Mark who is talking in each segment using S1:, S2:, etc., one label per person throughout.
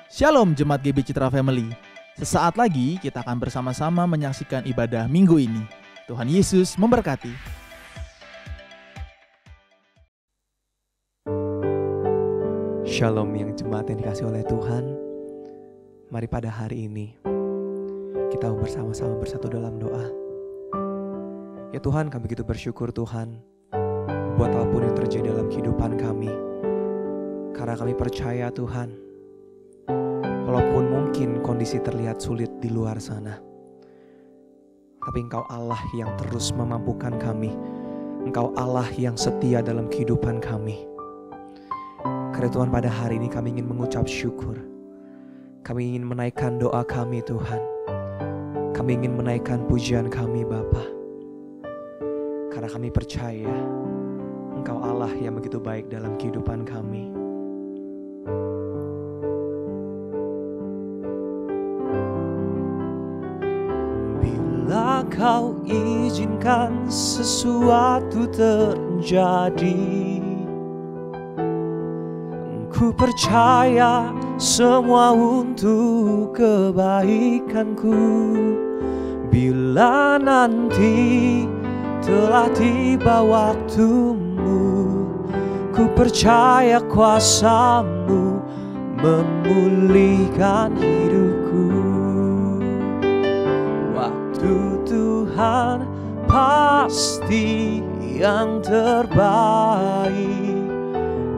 S1: Shalom Jemaat GB Citra Family. Sesaat lagi kita akan bersama-sama menyaksikan ibadah minggu ini. Tuhan Yesus memberkati.
S2: Shalom yang jemaat yang dikasih oleh Tuhan. Mari pada hari ini kita bersama-sama bersatu dalam doa. Ya Tuhan, kami begitu bersyukur Tuhan buat apapun yang terjadi dalam kehidupan kami. Karena kami percaya Tuhan, walaupun mungkin kondisi terlihat sulit di luar sana, tapi Engkau Allah yang terus memampukan kami. Engkau Allah yang setia dalam kehidupan kami. Karena Tuhan, pada hari ini kami ingin mengucap syukur. Kami ingin menaikkan doa kami Tuhan. Kami ingin menaikkan pujian kami Bapa. Karena kami percaya Engkau Allah yang begitu baik dalam kehidupan kami. Bila Kau izinkan sesuatu terjadi, ku percaya semua untuk kebaikanku. Bila nanti telah tiba waktumu, ku percaya kuasa-Mu memulihkan hidupku. Waktu Tuhan pasti yang terbaik,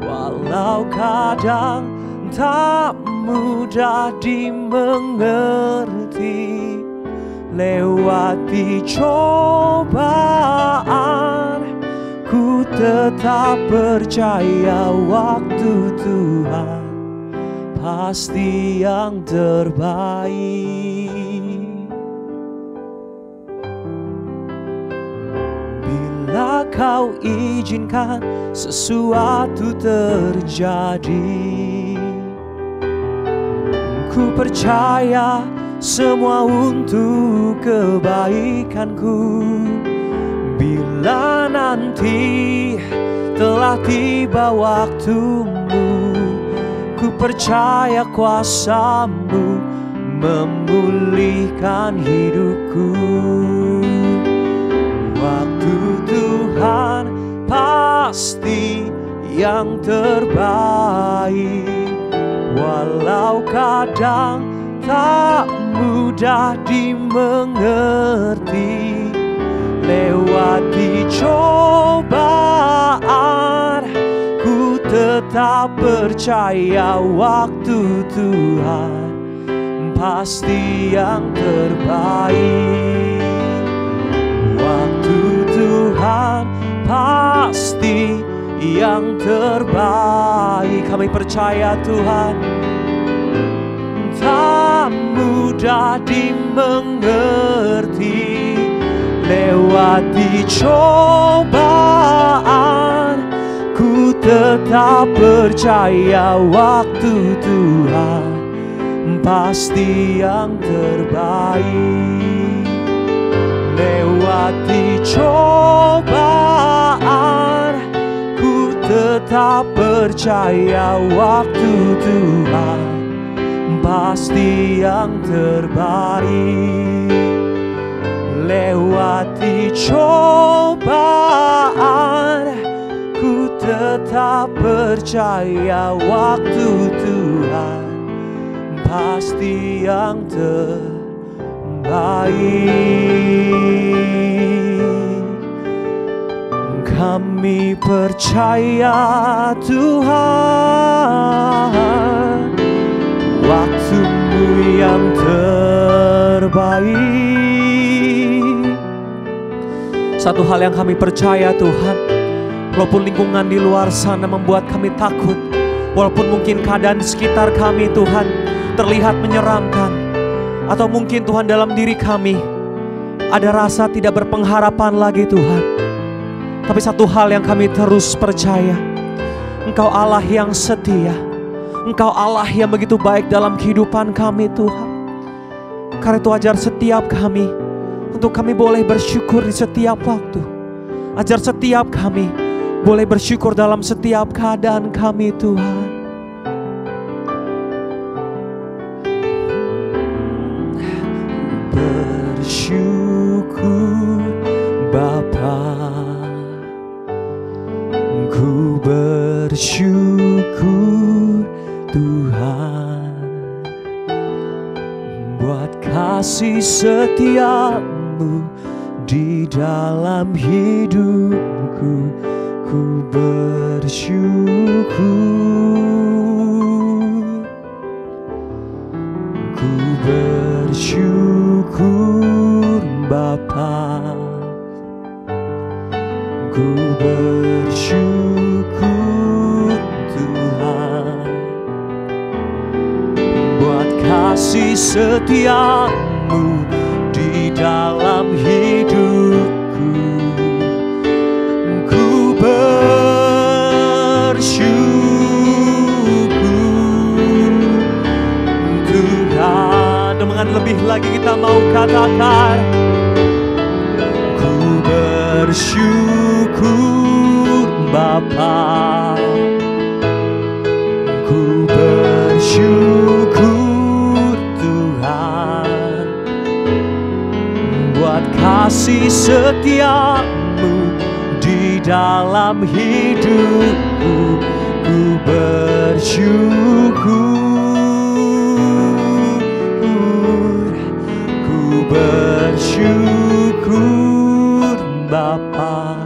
S2: walau kadang tak mudah dimengerti. Lewati cobaan, ku tetap percaya waktu Tuhan pasti yang terbaik. Bila Kau izinkan sesuatu terjadi, ku percaya semua untuk kebaikanku. Bila nanti telah tiba waktumu, ku percaya kuasa-Mu memulihkan hidupku. Waktu Tuhan pasti yang terbaik, walau kadang tak mudah dimengerti. Lewati cobaan, ku tetap percaya waktu Tuhan pasti yang terbaik. Waktu Tuhan pasti yang terbaik. Kami percaya Tuhan tak mudah dimengerti. Lewati cobaan, ku tetap percaya waktu Tuhan pasti yang terbaik. Lewati cobaan, ku tetap percaya waktu Tuhan pasti yang terbaik. Lewati cobaan, ku tetap percaya waktu Tuhan pasti yang terbaik. Kami percaya Tuhan, waktu-Mu yang terbaik. Satu hal yang kami percaya Tuhan, walaupun lingkungan di luar sana membuat kami takut, walaupun mungkin keadaan di sekitar kami Tuhan terlihat menyeramkan, atau mungkin Tuhan dalam diri kami ada rasa tidak berpengharapan lagi Tuhan, tapi satu hal yang kami terus percaya, Engkau Allah yang setia, Engkau Allah yang begitu baik dalam kehidupan kami Tuhan. Karena itu ajar setiap kami untuk kami boleh bersyukur di setiap waktu. Ajar setiap kami boleh bersyukur dalam setiap keadaan kami Tuhan. setiamu di dalam hidupku, ku bersyukur. Ku bersyukur Bapa, ku bersyukur Tuhan, buat kasih setiamu di dalam hidupku. Ku bersyukur Tuhan. Dengan lebih lagi kita mau katakan, ku bersyukur Bapa, ku bersyukur Tuhan, buat kasih setiamu di dalam hidupku. Ku bersyukur, ku bersyukur Bapa,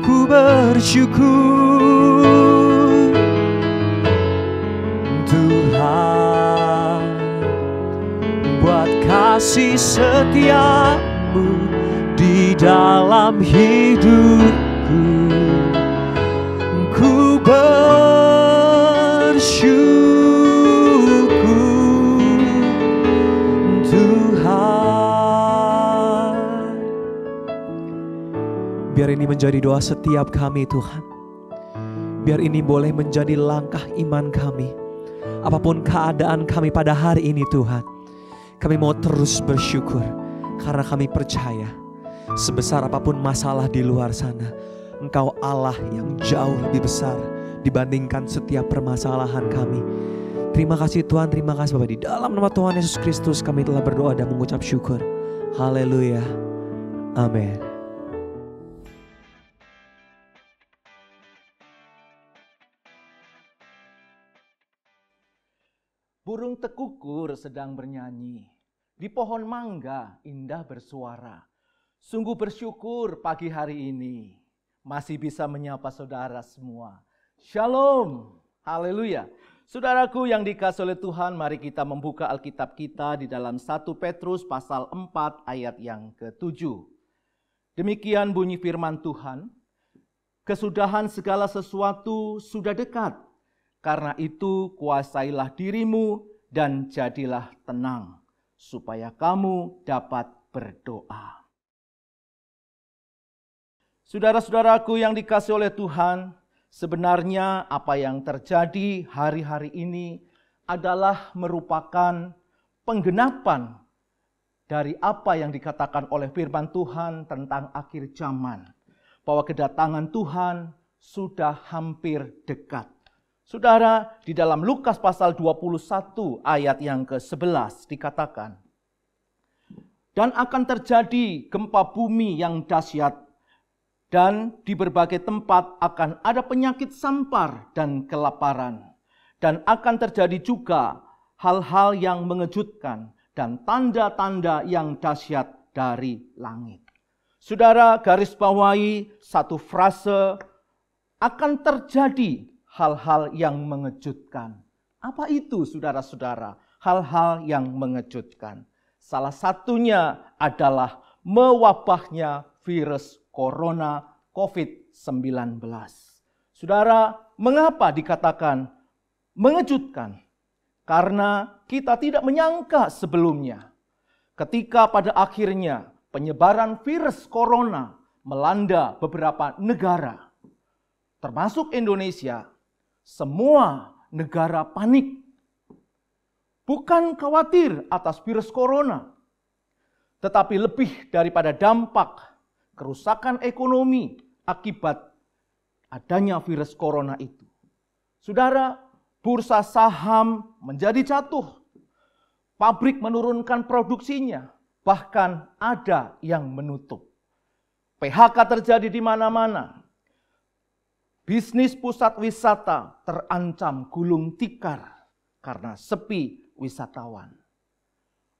S2: ku bersyukur Tuhan, buat kasih setiamu di dalam hidupku. Ku bersyukur Tuhan. Biar ini menjadi doa setiap kami Tuhan. Biar ini boleh menjadi langkah iman kami. Apapun keadaan kami pada hari ini Tuhan, kami mau terus bersyukur. Karena kami percaya, sebesar apapun masalah di luar sana, Engkau Allah yang jauh lebih besar dibandingkan setiap permasalahan kami. Terima kasih Tuhan, terima kasih Bapak. Di dalam nama Tuhan Yesus Kristus kami telah berdoa dan mengucap syukur. Haleluya. Amin.
S1: Burung tekukur sedang bernyanyi, di pohon mangga indah bersuara. Sungguh bersyukur pagi hari ini masih bisa menyapa saudara semua. Shalom, haleluya. Saudaraku yang dikasihi oleh Tuhan, mari kita membuka Alkitab kita di dalam 1 Petrus pasal 4 ayat yang ke-7. Demikian bunyi firman Tuhan, kesudahan segala sesuatu sudah dekat. Karena itu kuasailah dirimu dan jadilah tenang, supaya kamu dapat berdoa. Saudara-saudaraku yang dikasihi oleh Tuhan, sebenarnya apa yang terjadi hari-hari ini adalah merupakan penggenapan dari apa yang dikatakan oleh firman Tuhan tentang akhir zaman. Bahwa kedatangan Tuhan sudah hampir dekat. Saudara, di dalam Lukas pasal 21 ayat yang ke-11 dikatakan, dan akan terjadi gempa bumi yang dahsyat, dan di berbagai tempat akan ada penyakit sampar dan kelaparan, dan akan terjadi juga hal-hal yang mengejutkan dan tanda-tanda yang dahsyat dari langit. Saudara, garis bawahi satu frase, akan terjadi hal-hal yang mengejutkan. Apa itu saudara-saudara? Hal-hal yang mengejutkan. Salah satunya adalah mewabahnya virus corona COVID-19. Saudara, mengapa dikatakan mengejutkan? Karena kita tidak menyangka sebelumnya. Ketika pada akhirnya penyebaran virus corona melanda beberapa negara, termasuk Indonesia, semua negara panik. Bukan khawatir atas virus corona, tetapi lebih daripada dampak kerusakan ekonomi akibat adanya virus corona itu. Saudara, bursa saham menjadi jatuh. Pabrik menurunkan produksinya, bahkan ada yang menutup. PHK terjadi di mana-mana. Bisnis pusat wisata terancam gulung tikar karena sepi wisatawan.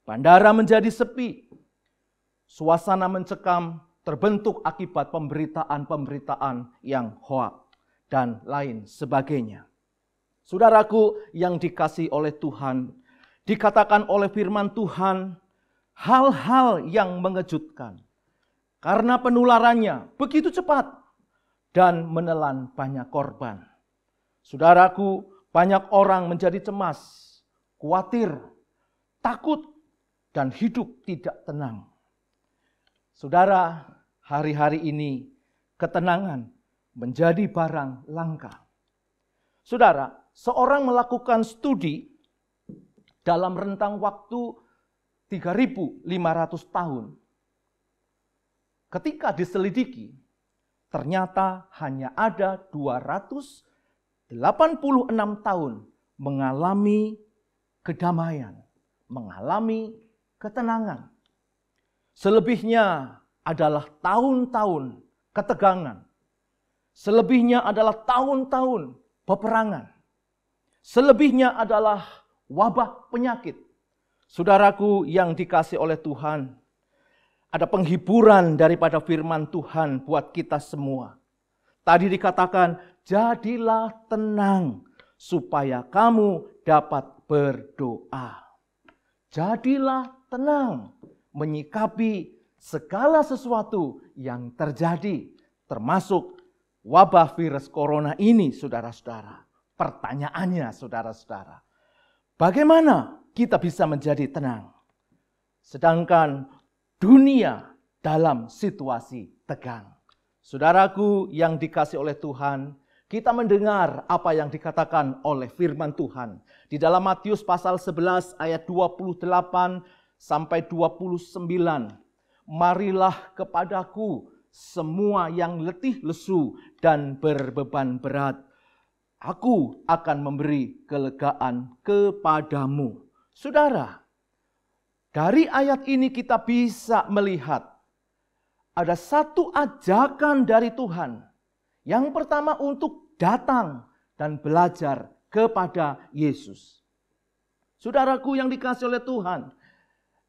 S1: Bandara menjadi sepi. Suasana mencekam terbentuk akibat pemberitaan-pemberitaan yang hoak dan lain sebagainya. Saudaraku yang dikasihi oleh Tuhan, dikatakan oleh firman Tuhan hal-hal yang mengejutkan. Karena penularannya begitu cepat dan menelan banyak korban. Saudaraku, banyak orang menjadi cemas, khawatir, takut, dan hidup tidak tenang. Saudara, hari-hari ini ketenangan menjadi barang langka. Saudara, seorang melakukan studi dalam rentang waktu 3.500 tahun. Ketika diselidiki, ternyata hanya ada 286 tahun mengalami kedamaian, mengalami ketenangan. Selebihnya adalah tahun-tahun ketegangan. Selebihnya adalah tahun-tahun peperangan. Selebihnya adalah wabah penyakit. Saudaraku yang dikasihi oleh Tuhan, ada penghiburan daripada firman Tuhan buat kita semua. Tadi dikatakan, jadilah tenang supaya kamu dapat berdoa. Jadilah tenang menyikapi segala sesuatu yang terjadi, termasuk wabah virus corona ini, saudara-saudara. Pertanyaannya, saudara-saudara, bagaimana kita bisa menjadi tenang? Sedangkan dunia dalam situasi tegang. Saudaraku yang dikasihi oleh Tuhan, kita mendengar apa yang dikatakan oleh firman Tuhan. Di dalam Matius pasal 11 ayat 28 sampai 29. Marilah kepadaku semua yang letih lesu dan berbeban berat. Aku akan memberi kelegaan kepadamu. Saudara, dari ayat ini kita bisa melihat ada satu ajakan dari Tuhan. Yang pertama untuk datang dan belajar kepada Yesus. Saudaraku yang dikasihi oleh Tuhan,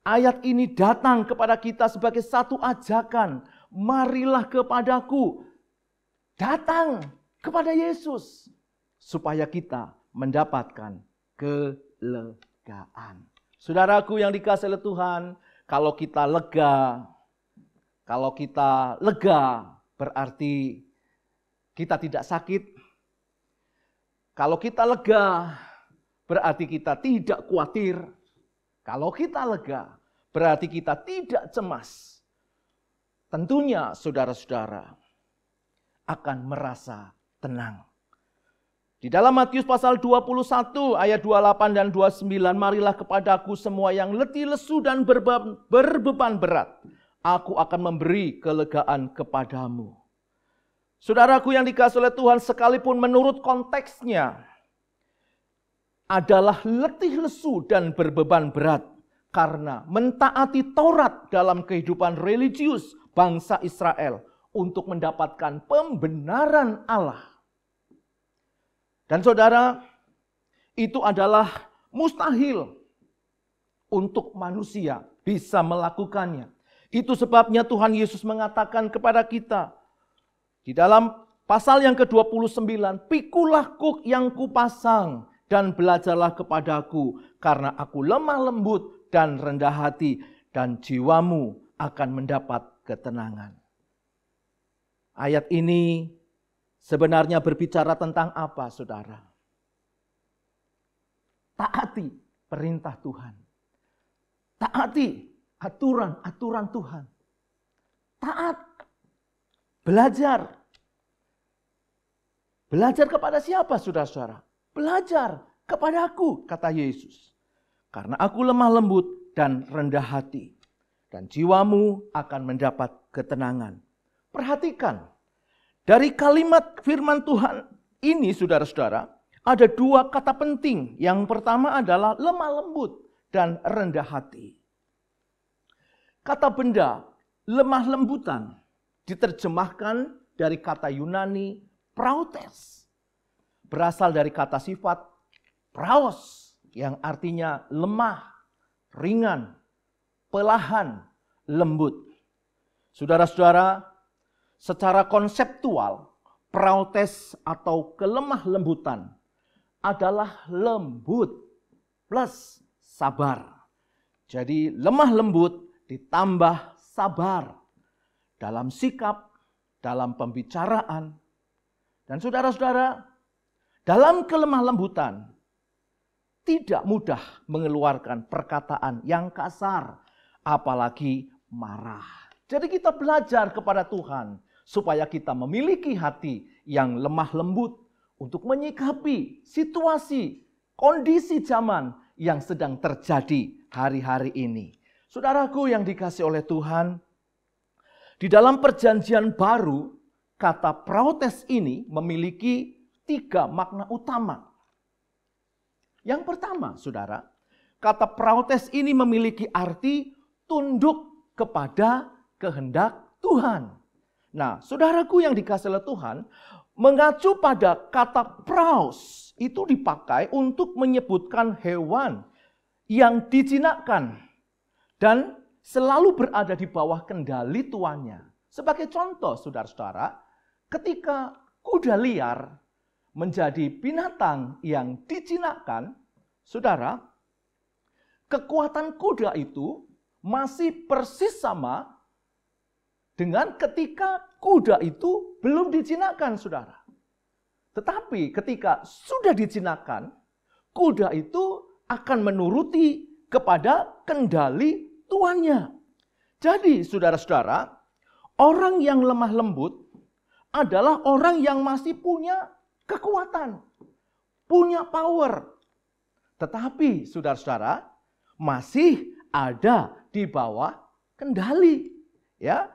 S1: ayat ini datang kepada kita sebagai satu ajakan. Marilah kepadaku, datang kepada Yesus, supaya kita mendapatkan kelegaan. Saudaraku yang dikasihi oleh Tuhan, kalau kita lega berarti kita tidak sakit. Kalau kita lega berarti kita tidak khawatir. Kalau kita lega berarti kita tidak cemas. Tentunya saudara-saudara akan merasa tenang. Di dalam Matius pasal 21 ayat 28 dan 29, marilah kepadaku semua yang letih lesu dan berbeban berat. Aku akan memberi kelegaan kepadamu. Saudaraku yang dikasihi oleh Tuhan, sekalipun menurut konteksnya adalah letih lesu dan berbeban berat. Karena mentaati Taurat dalam kehidupan religius bangsa Israel untuk mendapatkan pembenaran Allah. Dan saudara, itu adalah mustahil untuk manusia bisa melakukannya. Itu sebabnya Tuhan Yesus mengatakan kepada kita di dalam pasal yang ke-29, pikulah kuk yang kupasang dan belajarlah kepadaku, karena aku lemah lembut dan rendah hati, dan jiwamu akan mendapat ketenangan. Ayat ini sebenarnya berbicara tentang apa, saudara? Taati perintah Tuhan. Taati aturan-aturan Tuhan. Taat. Belajar. Belajar kepada siapa, saudara-saudara? Belajar kepadaku, kata Yesus. Karena aku lemah lembut dan rendah hati. Dan jiwamu akan mendapat ketenangan. Perhatikan. Dari kalimat firman Tuhan ini, saudara-saudara, ada dua kata penting. Yang pertama adalah lemah lembut dan rendah hati. Kata benda lemah lembutan diterjemahkan dari kata Yunani prautes. Berasal dari kata sifat praos yang artinya lemah, ringan, pelahan, lembut. Saudara-saudara, secara konseptual, protes atau kelemah lembutan adalah lembut plus sabar. Jadi lemah lembut ditambah sabar dalam sikap, dalam pembicaraan. Dan saudara-saudara, dalam kelemah lembutan tidak mudah mengeluarkan perkataan yang kasar, apalagi marah. Jadi kita belajar kepada Tuhan supaya kita memiliki hati yang lemah lembut untuk menyikapi situasi, kondisi zaman yang sedang terjadi hari-hari ini. Saudaraku yang dikasihi oleh Tuhan, di dalam perjanjian baru, kata protes ini memiliki 3 makna utama. Yang pertama, saudara, kata protes ini memiliki arti tunduk kepada kehendak Tuhan. Nah, saudaraku yang dikasihi oleh Tuhan, mengacu pada kata praus itu dipakai untuk menyebutkan hewan yang dijinakkan dan selalu berada di bawah kendali tuannya. Sebagai contoh, saudara-saudara, ketika kuda liar menjadi binatang yang dijinakkan, saudara, kekuatan kuda itu masih persis sama dengan ketika kuda itu belum dijinakkan, saudara. Tetapi ketika sudah dijinakkan, kuda itu akan menuruti kepada kendali tuannya. Jadi, saudara-saudara, orang yang lemah lembut adalah orang yang masih punya kekuatan, punya power. Tetapi, saudara-saudara, masih ada di bawah kendali. Ya,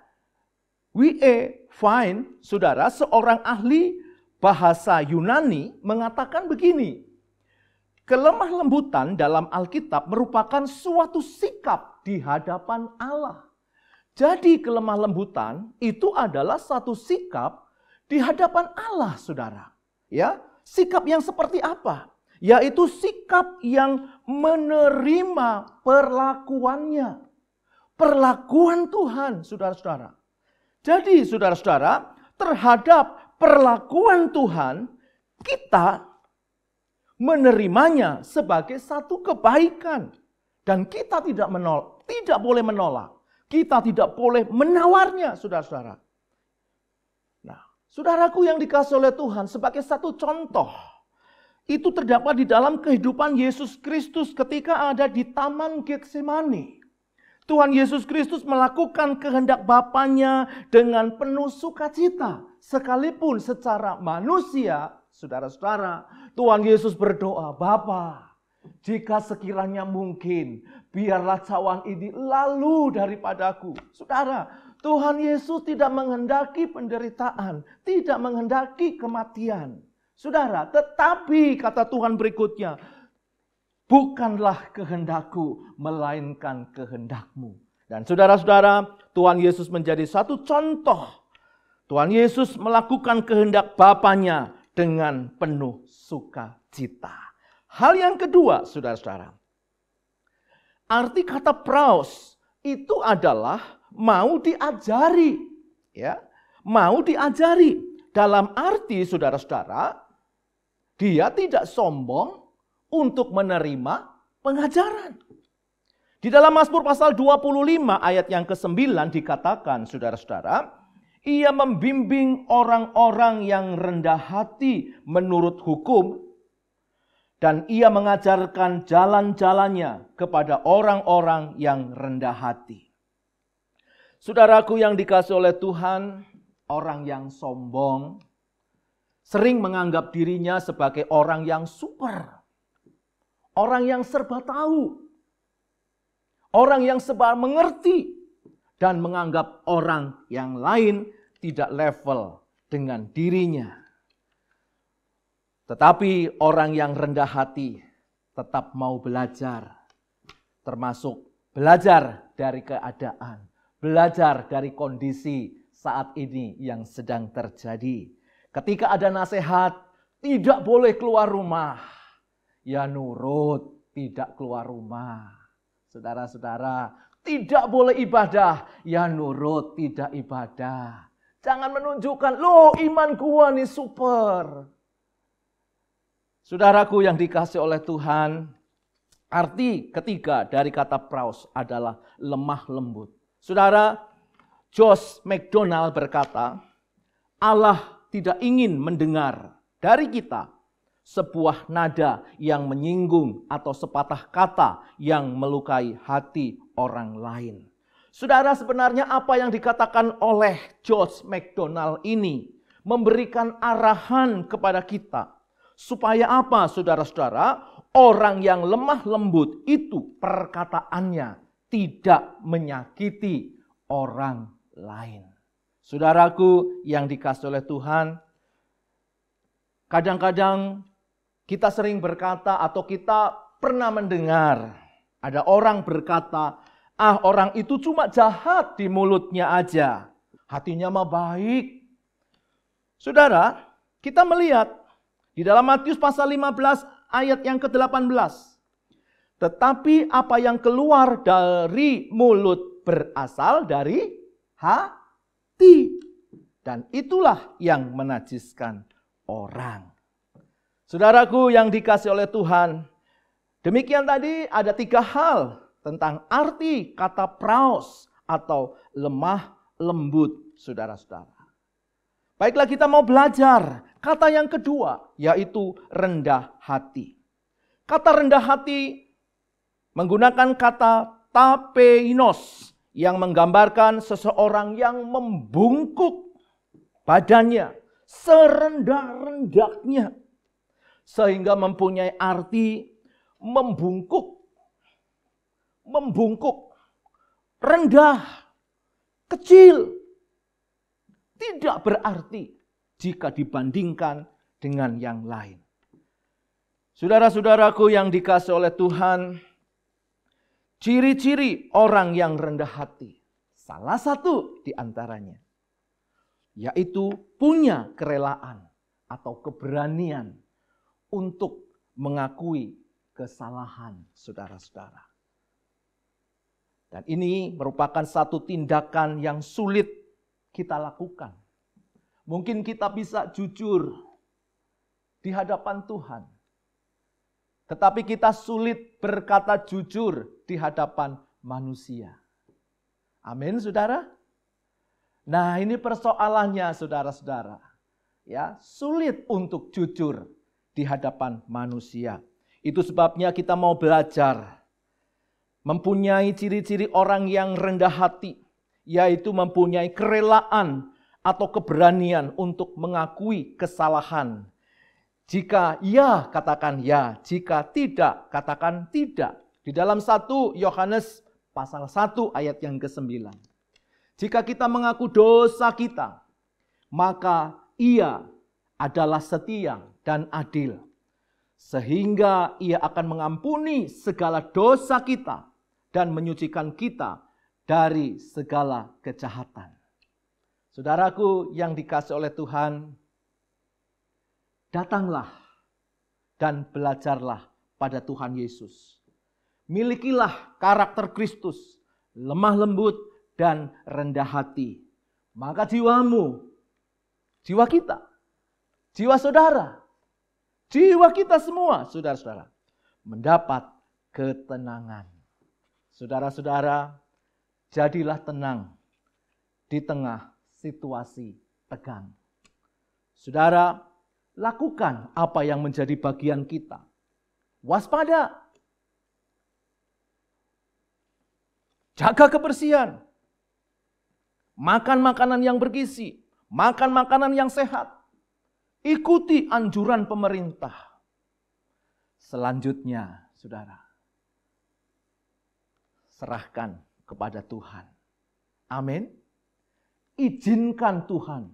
S1: W.A. Fine, saudara, seorang ahli bahasa Yunani mengatakan begini. Kelemah lembutan dalam Alkitab merupakan suatu sikap di hadapan Allah. Jadi kelemah lembutan itu adalah satu sikap di hadapan Allah, saudara. Ya, sikap yang seperti apa? Yaitu sikap yang menerima perlakuannya. Perlakuan Tuhan, saudara-saudara. Jadi, saudara-saudara, terhadap perlakuan Tuhan, kita menerimanya sebagai satu kebaikan. Dan kita tidak boleh menolak. Kita tidak boleh menawarnya, saudara-saudara. Nah, saudaraku yang dikasihi oleh Tuhan, sebagai satu contoh, itu terdapat di dalam kehidupan Yesus Kristus ketika ada di Taman Getsemani. Tuhan Yesus Kristus melakukan kehendak Bapanya dengan penuh sukacita. Sekalipun secara manusia, saudara-saudara, Tuhan Yesus berdoa, Bapa, jika sekiranya mungkin, biarlah cawan ini lalu daripadaku. Saudara, Tuhan Yesus tidak menghendaki penderitaan, tidak menghendaki kematian. Saudara, tetapi kata Tuhan berikutnya, bukanlah kehendakku, melainkan kehendakmu. Dan saudara-saudara, Tuhan Yesus menjadi satu contoh. Tuhan Yesus melakukan kehendak Bapanya dengan penuh sukacita. Hal yang kedua, saudara-saudara. Arti kata praus itu adalah mau diajari. Ya, mau diajari. Dalam arti, saudara-saudara, dia tidak sombong untuk menerima pengajaran. Di dalam Mazmur pasal 25 ayat yang ke-9 dikatakan, saudara-saudara, ia membimbing orang-orang yang rendah hati menurut hukum, dan ia mengajarkan jalan-jalannya kepada orang-orang yang rendah hati. Saudaraku yang dikasihi oleh Tuhan, orang yang sombong sering menganggap dirinya sebagai orang yang super. Orang yang serba tahu. Orang yang serba mengerti. Dan menganggap orang yang lain tidak level dengan dirinya. Tetapi orang yang rendah hati tetap mau belajar. Termasuk belajar dari keadaan. Belajar dari kondisi saat ini yang sedang terjadi. Ketika ada nasihat, tidak boleh keluar rumah. Ya nurut, tidak keluar rumah. Saudara-saudara, Tidak boleh ibadah, ya nurut, tidak ibadah. Jangan menunjukkan, loh iman gua nih super. Saudaraku yang dikasihi oleh Tuhan, arti ketiga dari kata praus adalah lemah lembut. Saudara, Josh McDonald berkata, Allah tidak ingin mendengar dari kita sebuah nada yang menyinggung atau sepatah kata yang melukai hati orang lain. Saudara, sebenarnya apa yang dikatakan oleh Josh McDonald ini memberikan arahan kepada kita. Supaya apa, saudara-saudara? Orang yang lemah lembut itu perkataannya tidak menyakiti orang lain. Saudaraku yang dikasihi oleh Tuhan, kadang-kadang kita sering berkata atau kita pernah mendengar ada orang berkata, orang itu cuma jahat di mulutnya aja, hatinya mah baik. Saudara, kita melihat di dalam Matius pasal 15 ayat yang ke-18. Tetapi apa yang keluar dari mulut berasal dari hati. Dan itulah yang menajiskan orang. Saudaraku yang dikasihi oleh Tuhan, demikian tadi ada 3 hal tentang arti kata praus atau lemah lembut, saudara-saudara. Baiklah, kita mau belajar kata yang kedua, yaitu rendah hati. Kata rendah hati menggunakan kata tapeinos yang menggambarkan seseorang yang membungkuk badannya serendah-rendahnya sehingga mempunyai arti membungkuk, rendah, kecil. Tidak berarti jika dibandingkan dengan yang lain. Saudara-saudaraku yang dikasihi oleh Tuhan, ciri-ciri orang yang rendah hati, salah satu di antaranya, yaitu punya kerelaan atau keberanian untuk mengakui kesalahan saudara-saudara. Dan ini merupakan satu tindakan yang sulit kita lakukan. Mungkin kita bisa jujur di hadapan Tuhan, tetapi kita sulit berkata jujur di hadapan manusia. Amin, saudara? Nah, ini persoalannya, saudara-saudara. Ya, sulit untuk jujur di hadapan manusia. Itu sebabnya kita mau belajar mempunyai ciri-ciri orang yang rendah hati, yaitu mempunyai kerelaan atau keberanian untuk mengakui kesalahan. Jika ya, katakan ya. Jika tidak, katakan tidak. Di dalam 1 Yohanes pasal 1 ayat yang ke-9. Jika kita mengaku dosa kita, maka Ia adalah setia dan adil, sehingga Ia akan mengampuni segala dosa kita dan menyucikan kita dari segala kejahatan. Saudaraku yang dikasihi oleh Tuhan, datanglah dan belajarlah pada Tuhan Yesus. Milikilah karakter Kristus, lemah lembut dan rendah hati. Maka jiwamu, jiwa kita, jiwa saudara, jiwa kita semua, saudara-saudara, mendapat ketenangan. Saudara-saudara, jadilah tenang di tengah situasi tegang. Saudara, lakukan apa yang menjadi bagian kita. Waspada. Jaga kebersihan. Makan makanan yang bergizi. Makan makanan yang sehat. Ikuti anjuran pemerintah. Selanjutnya, saudara, serahkan kepada Tuhan. Amin. Izinkan Tuhan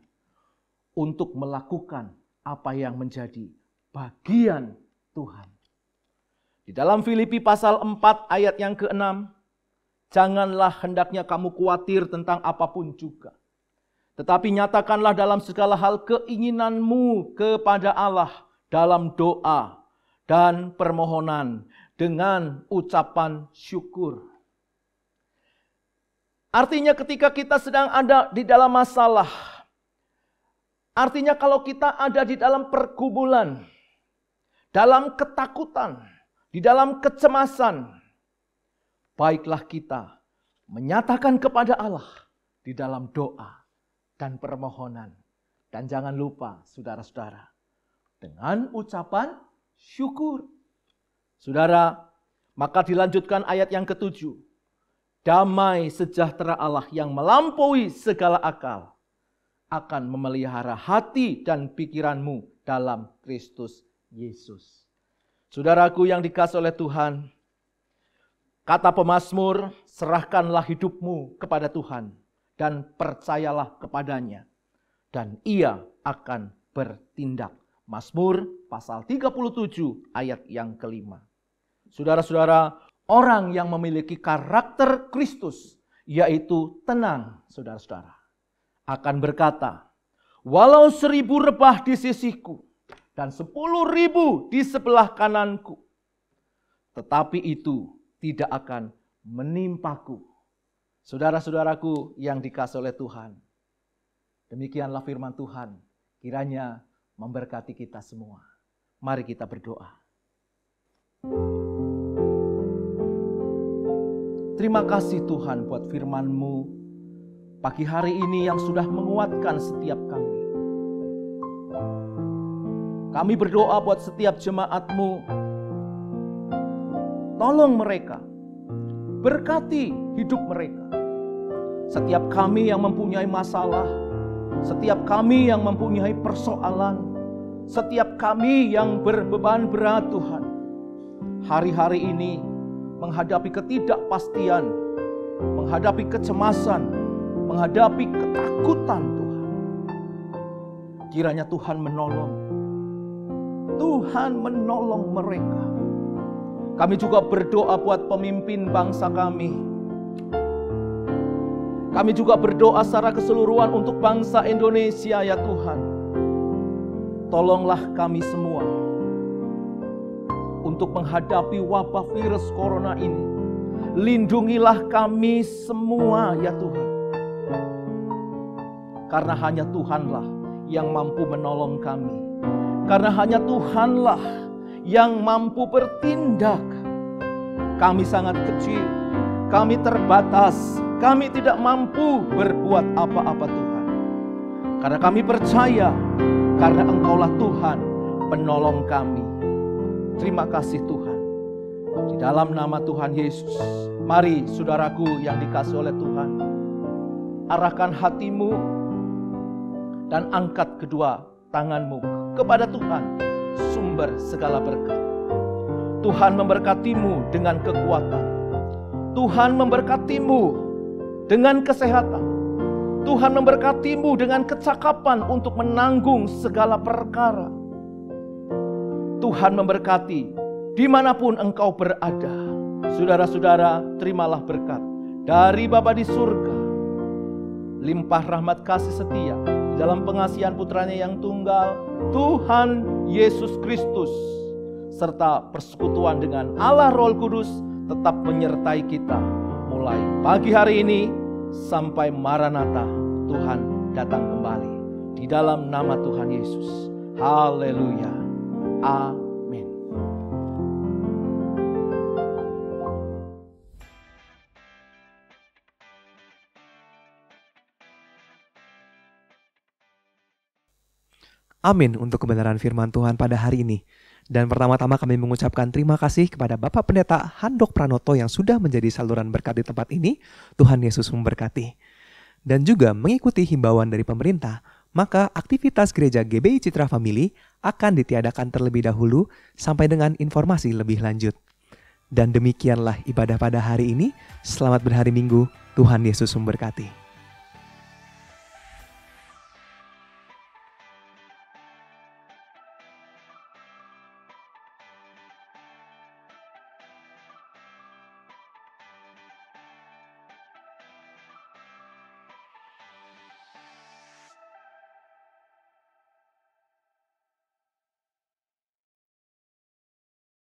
S1: untuk melakukan apa yang menjadi bagian Tuhan. Di dalam Filipi pasal 4 ayat yang ke-6, janganlah hendaknya kamu khawatir tentang apapun juga. Tetapi nyatakanlah dalam segala hal keinginanmu kepada Allah dalam doa dan permohonan dengan ucapan syukur. Artinya ketika kita sedang ada di dalam masalah, artinya kalau kita ada di dalam pergumulan, dalam ketakutan, di dalam kecemasan, baiklah kita menyatakan kepada Allah di dalam doa dan permohonan. Dan jangan lupa saudara-saudara, dengan ucapan syukur. Saudara, maka dilanjutkan ayat yang ke-7. Damai sejahtera Allah yang melampaui segala akal akan memelihara hati dan pikiranmu dalam Kristus Yesus. Saudaraku yang dikasihi oleh Tuhan, kata pemazmur, serahkanlah hidupmu kepada Tuhan dan percayalah kepadanya, dan Ia akan bertindak. Mazmur pasal 37 ayat yang ke-5. Saudara-saudara, orang yang memiliki karakter Kristus, yaitu tenang, saudara-saudara, akan berkata, walau 1000 rebah di sisiku dan 10.000 di sebelah kananku, tetapi itu tidak akan menimpaku. Saudara-saudaraku yang dikasihi oleh Tuhan, demikianlah firman Tuhan, kiranya memberkati kita semua. Mari kita berdoa. Terima kasih Tuhan buat firman-Mu pagi hari ini yang sudah menguatkan setiap kami. Kami berdoa buat setiap jemaat-Mu. Tolong mereka, berkati hidup mereka. Setiap kami yang mempunyai masalah, setiap kami yang mempunyai persoalan, setiap kami yang berbeban berat Tuhan, hari-hari ini menghadapi ketidakpastian, menghadapi kecemasan, menghadapi ketakutan Tuhan. Kiranya Tuhan menolong. Tuhan menolong mereka. Kami juga berdoa buat pemimpin bangsa kami. Kami juga berdoa secara keseluruhan untuk bangsa Indonesia ya Tuhan. Tolonglah kami semua untuk menghadapi wabah virus corona ini. Lindungilah kami semua ya Tuhan. Karena hanya Tuhanlah yang mampu menolong kami. Karena hanya Tuhanlah yang mampu bertindak. Kami sangat kecil, kami terbatas, kami tidak mampu berbuat apa-apa Tuhan. Karena kami percaya, karena Engkaulah Tuhan penolong kami. Terima kasih Tuhan. Di dalam nama Tuhan Yesus, mari saudaraku yang dikasihi oleh Tuhan, arahkan hatimu dan angkat kedua tanganmu kepada Tuhan, sumber segala berkat. Tuhan memberkatimu dengan kekuatan. Tuhan memberkatimu dengan kesehatan. Tuhan memberkatimu dengan kecakapan untuk menanggung segala perkara. Tuhan memberkati dimanapun engkau berada. Saudara-saudara, terimalah berkat dari Bapa di surga. Limpah rahmat kasih setia di dalam pengasihan putranya yang tunggal, Tuhan Yesus Kristus, serta persekutuan dengan Allah Roh Kudus tetap menyertai kita mulai pagi hari ini sampai Maranatha, Tuhan datang kembali. Di dalam nama Tuhan Yesus. Haleluya. Amin.
S2: Amin untuk kebenaran firman Tuhan pada hari ini. Dan pertama-tama kami mengucapkan terima kasih kepada Bapak Pendeta Handok Pranoto yang sudah menjadi saluran berkat di tempat ini. Tuhan Yesus memberkati. Dan juga mengikuti himbauan dari pemerintah, maka aktivitas gereja GBI Citra Family akan ditiadakan terlebih dahulu sampai dengan informasi lebih lanjut. Dan demikianlah ibadah pada hari ini. Selamat berhari Minggu. Tuhan Yesus memberkati.